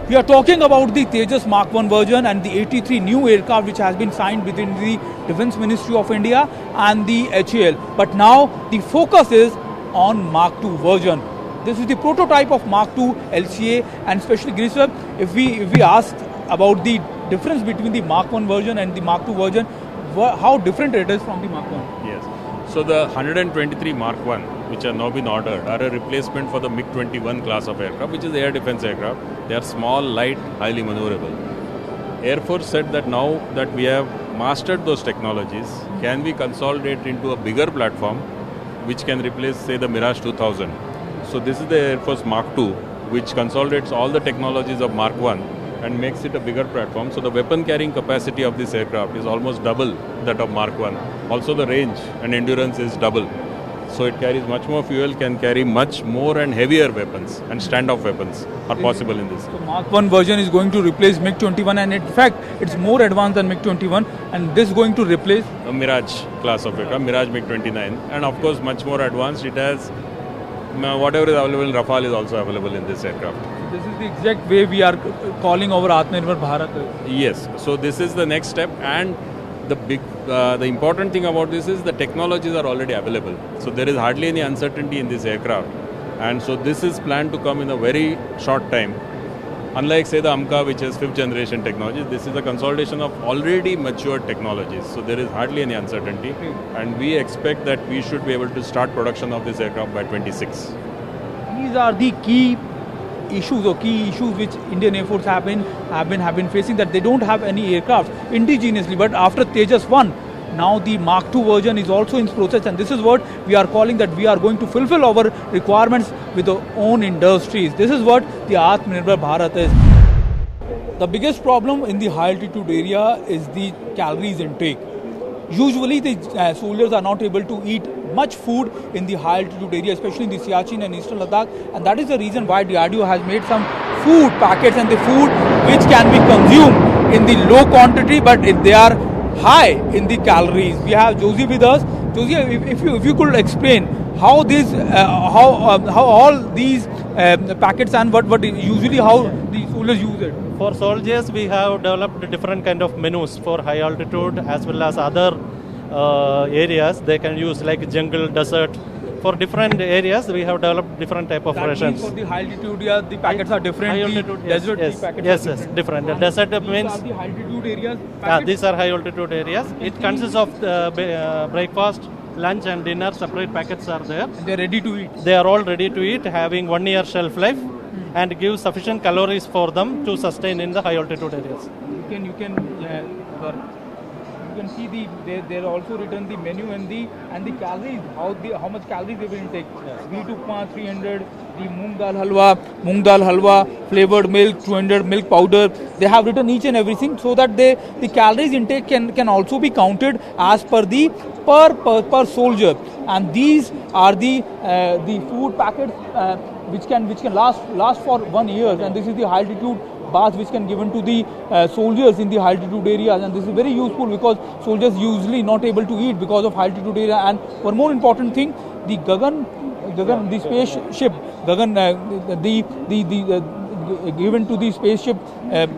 We are talking about the Tejas Mark 1 version and the 83 new aircraft which has been signed between the Defence Ministry of India and the HAL. But now the focus is on Mark 2 version. This is the prototype of Mark 2 LCA, and especially Grisha, if we ask about the difference between the Mark 1 version and the Mark 2 version, how different it is from the Mark 1? Yes. So the 123 Mark 1, which have now been ordered, are a replacement for the MiG-21 class of aircraft, which is air defense aircraft. They are small, light, highly maneuverable. Air Force said that now that we have mastered those technologies, can we consolidate into a bigger platform which can replace, say, the Mirage 2000. So this is the Air Force Mark 2, which consolidates all the technologies of Mark 1 and makes it a bigger platform. So the weapon carrying capacity of this aircraft is almost double that of Mark 1. Also the range and endurance is double. So it carries much more fuel, can carry much more and heavier weapons, and standoff weapons are possible in this. So Mark 1 version is going to replace MiG-21, and in fact it's more advanced than MiG-21, and this is going to replace a Mirage class of aircraft, Mirage MiG-29, and of course much more advanced. It has whatever is available in Rafale is also available in this aircraft. So this is the exact way we are calling our Atmanirbhar Bharat. Yes, so this is the next step, and the important thing about this is the technologies are already available. So there is hardly any uncertainty in this aircraft, and so this is planned to come in a very short time. Unlike, say, the AMCA, which is 5th generation technology, this is a consolidation of already matured technologies. So there is hardly any uncertainty, and we expect that we should be able to start production of this aircraft by 26. These are the key issues which Indian Air Force have been facing, that they don't have any aircraft indigenously. But after Tejas 1, now the Mark 2 version is also in process, and this is what we are calling that we are going to fulfill our requirements with our own industries. This is what the Atmanirbhar Bharat is. The biggest problem in the high altitude area is the calories intake. Usually the soldiers are not able to eat much food in the high altitude area, especially in the Siachen and Eastern Ladakh, and that is the reason why DRDO has made some food packets and the food which can be consumed in the low quantity, but if they are high in the calories. We have Josie with us. Josie, if you could explain how these how all these packets and what usually how the soldiers use it. For soldiers, we have developed different kind of menus for high altitude as well as other areas. They can use like jungle, desert. For different areas, we have developed different type of rations. For the high altitude area, the packets are different. High altitude, the desert, yes, the packets yes, are yes, different. The desert means are the high altitude areas. These are high altitude areas. It consists of breakfast, lunch, and dinner. Separate packets are there. And they are ready to eat. They are all ready to eat, having 1 year shelf life, and give sufficient calories for them to sustain in the high altitude areas. You can see they're also written the menu and the calories, how much calories they will intake. Wheat upma 300, the moong dal halwa, flavored milk 200, milk powder. They have written each and everything so that the calories intake can also be counted as per the per soldier. And these are the food packets which can last for 1 year. And this is the high altitude bath which can given to the soldiers in the high altitude areas, and this is very useful because soldiers usually not able to eat because of high altitude area. And one more important thing, the Gagan, the spaceship Gagan, the given to the spaceship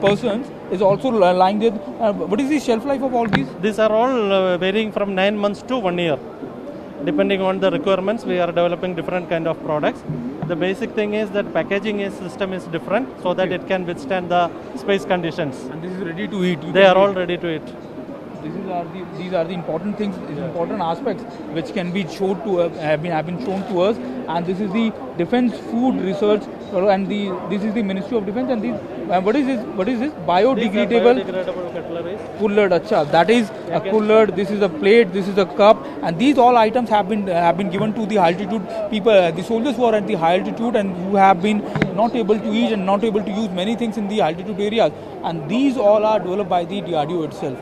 persons is also lying there. What is the shelf life of all these? These are all varying from 9 months to 1 year. Depending on the requirements, we are developing different kind of products. The basic thing is that packaging system is different so that it can withstand the space conditions. And this is ready to eat. They are all ready to eat. These are the important things, important aspects which can be shown to have been shown to us. And this is the Defence Food Research, and this is the Ministry of Defence. And these what is this? Biodegradable cutlery. Kullard. Acha, that is a kullard. This is a plate. This is a cup. And these all items have been given to the altitude people, the soldiers who are at the high altitude and who have been not able to eat and not able to use many things in the altitude areas. And these all are developed by the DRDO itself.